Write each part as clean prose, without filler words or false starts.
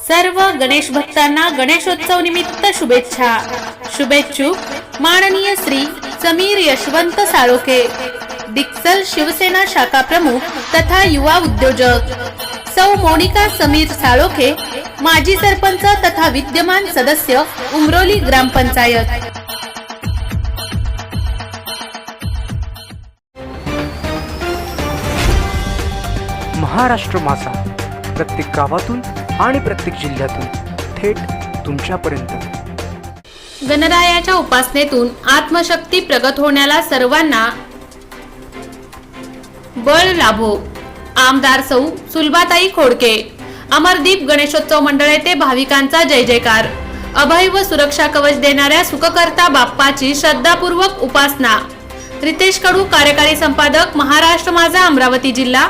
सर्व गणेश भक्तांना गणेशोत्सव निमित्त शुभेच्छा। शुभेच्छुक माननीय श्री समीर यशवंत साळोखे, डिक्सल शिवसेना शाखा प्रमुख तथा युवा उद्योजक, सौ मोनिका समीर साळोखे, माजी सरपंच तथा विद्यमान सदस्य उमरोली ग्रामपंचायत। महाराष्ट्र माझा, प्रत्येक गावातून आणि प्रत्येक जिल्ह्यातून थेट तुमच्यापर्यंत। गणरायाच्या उपासनेतून आत्मशक्ती प्रगट होण्याला सर्वांना बळ लाभो। आमदार सौ सुलभाताई खोडके। अमरदीप गणेशोत्सव मंडळ येथे भाविकांचा जय जयकार। अभय व सुरक्षा कवच देणाऱ्या सुखकर्ता बाप्पाची श्रद्धापूर्वक उपासना। रितेश कडू, कार्यकारी संपादक, महाराष्ट्र माझा, अमरावती जिल्हा।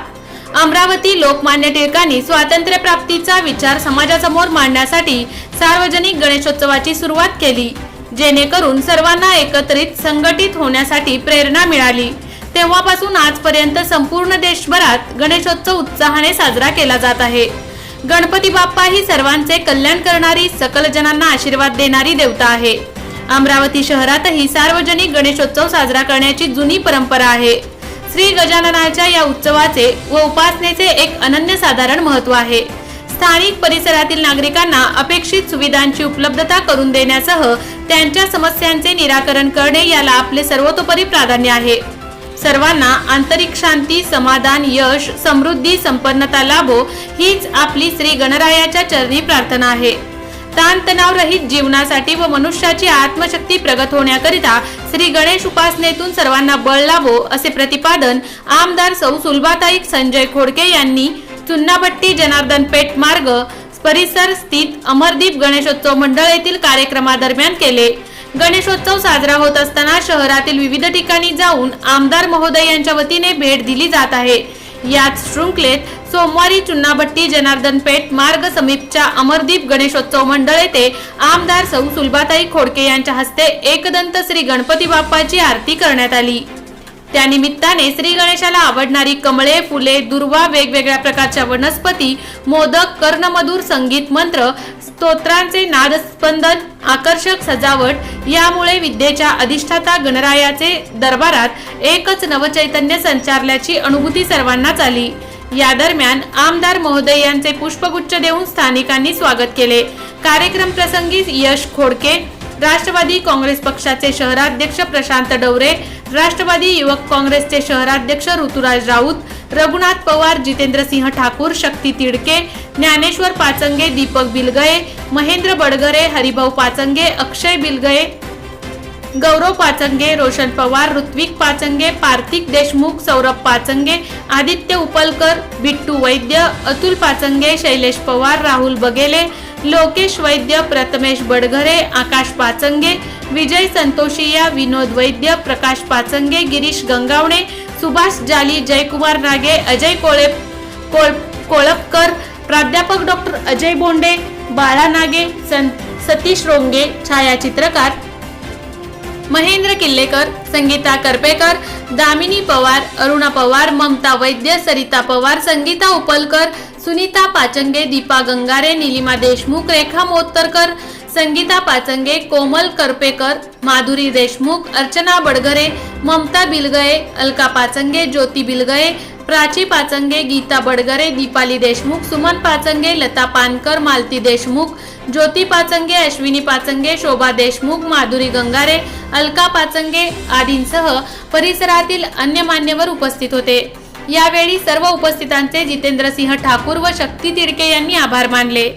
अमरावती लोकमान्य टिळकांनी स्वातंत्र्य प्राप्तीचा विचार समाजासमोर मांडण्यासाठी सार्वजनिक गणेशोत्सवाची सुरुवात केली, जेणेकरून सर्वांना एकत्रित संघटित होण्यासाठी प्रेरणा मिळाली। तेव्हापासून आजपर्यंत संपूर्ण देशभरात गणेशोत्सव उत्साहाने साजरा केला जात आहे। गणपती बाप्पा ही सर्वांचे कल्याण करणारी, सकल जनांना आशीर्वाद देणारी देवता आहे। अमरावती शहरातही सार्वजनिक गणेशोत्सव साजरा करण्याची जुनी परंपरा आहे। श्री गजाननाच्या या उत्सवाचे व उपासनेचे एक अनन्यसाधारण महत्त्व आहे। स्थानिक परिसरातील नागरिकांना अपेक्षित सुविधांची उपलब्धता करून देण्यासह त्यांच्या समस्यांचे निराकरण करणे याला आपले सर्वतोपरी प्राधान्य आहे। सर्वांना आंतरिक शांती, समाधान, यश, समृद्धी, संपन्नता लाभो हीच आपली श्री गणरायाच्या चरणी प्रार्थना आहे। ताणतणाव रहित जीवनासाठी व मनुष्याची आत्मशक्ती प्रगट होण्याकरिता श्री गणेश उपासनेतून सर्वांना बळ लाभो असे प्रतिपादन आमदार सौ सुलभाताई संजय खोडके यांनी चुन्नाभट्टी जनार्दन पेठ मार्ग परिसर स्थित अमरदीप गणेशोत्सव मंडळ येथील कार्यक्रमादरम्यान केले। गणेशोत्सव साजरा होत असताना शहरातील विविध ठिकाणी जाऊन आमदार महोदय यांच्या वतीने भेट दिली जात आहे। याच शृंखलेत सोमवारी चुन्नाभट्टी जनार्दन पेठ मार्ग समीपच्या अमरदीप गणेशोत्सव मंडळ येथे आमदार सौ सुलभाताई खोडके यांच्या हस्ते एकदंत श्री गणपती बाप्पाची आरती करण्यात आली। त्यानिमित्ताने श्री गणेशाला आवडणारी कमळे, फुले, दुर्वा, वेगवेगळ्या प्रकारच्या वनस्पती, मोदक, कर्णमधुर संगीत, मंत्र, स्तोत्रांचे नादस्पंदन, आकर्षक सजावट यामुळे विद्येच्या अधिष्ठाता गणरायाचे दरबारात एकच नवचैतन्य संचारल्याची अनुभूती सर्वांनाच आली। या दरम्यान आमदार महोदय यांचे पुष्पगुच्छ देऊन स्थानिकांनी स्वागत केले। कार्यक्रम प्रसंगी यश खोडके, राष्ट्रवादी काँग्रेस पक्षाचे शहराध्यक्ष प्रशांत डवरे, राष्ट्रवादी युवक काँग्रेसचे शहराध्यक्ष ऋतुराज राऊत, रघुनाथ पवार, जितेंद्र सिंह ठाकूर, शक्ती तिडके, ज्ञानेश्वर पाचंगे, दीपक बिलगये, महेंद्र बडगरे, हरिभाऊ पाचंगे, अक्षय बिलगये, गौरव पाचंगे, रोशन पवार, ऋत्विक पाचंगे, पार्थिक देशमुख, सौरभ पाचंगे, आदित्य उपलकर, बिट्टू वैद्य, अतुल पाचंगे, शैलेश पवार, राहुल बगेले, लोकेश वैद्य, प्रथमेश बडघरे, आकाश पाचंगे, विजय संतोषिया, विनोद वैद्य, प्रकाश पाचंगे, गिरीश गंगावणे, सुभाष जाली, जयकुमार नागे, अजय कोळपकर, प्राध्यापक डॉक्टर अजय बोंडे, बाळा नागे, सतीश रोंगे, छायाचित्रकार महेंद्र किल्लेकर, संगीता करपेकर, दामिनी पवार, अरुणा पवार, ममता वैद्य, सरिता पवार, संगीता उपलकर, सुनीता पाचंगे, दीपा गंगारे, नीलिमा देशमुख, रेखा मोत्तरकर, संगीता पाचंगे, कोमल करपेकर, माधुरी देशमुख, अर्चना बडघरे, ममता बिलगये, अलका पाचंगे, ज्योती बिलगये, प्राची पाचंगे, गीता बडगरे, दीपाली देशमुख, सुमन पाचंगे, लता पानकर, मालती देशमुख, ज्योती पाचंगे, अश्विनी पाचंगे, शोभा देशमुख, माधुरी गंगारे, अलका पाचंगे आदींसह परिसरातील अन्य मान्यवर उपस्थित होते। यावेळी सर्व उपस्थितांचे जितेंद्र सिंह ठाकूर व शक्ती तिडके यांनी आभार मानले।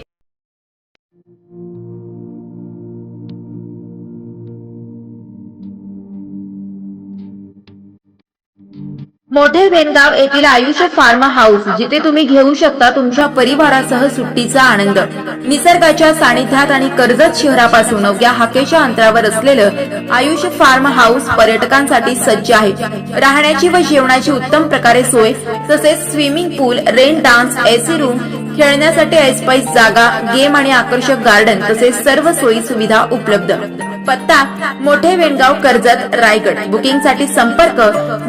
मोठे बेनगाव येथील आयुष्य फार्म हाऊस, जिथे तुम्ही घेऊ शकता तुमच्या परिवारासह सुट्टीचा आनंद। निसर्गाच्या सानिध्यात आणि कर्जत शहरापासून अवघ्या हाकेच्या अंतरावर असलेलं आयुष्य फार्म हाऊस पर्यटकांसाठी सज्ज आहे। राहण्याची व जेवणाची उत्तम प्रकारे सोय, तसेच स्विमिंग पूल, रेन डान्स, एसी रूम, खेळण्यासाठी ऐसपैस जागा, गेम आणि आकर्षक गार्डन तसेच सर्व सोयी सुविधा उपलब्ध। पत्ता मोठे वेणगाव कर्जत रायगड. बुकिंगसाठी संपर्क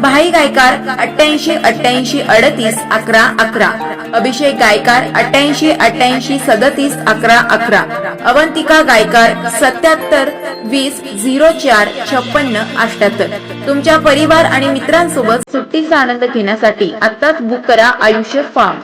भाई गायकार 88 88 38 11 11, अभिषेक गायकार 88 88 37 11 11, अवंतिका गायकार 77 20 04 56 78. तुमच्या परिवार आणि मित्रांसोबत सुट्टीचा आनंद घेण्यासाठी आत्ताच बुक करा आयुष्य फार्म.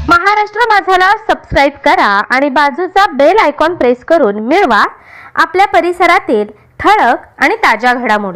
महाराष्ट्र माझाला सबस्क्राईब करा आणि बाजूचा बेल आयकॉन प्रेस करून मिळवा आपल्या परिसरातील ठळक आणि ताज्या घडामोडी.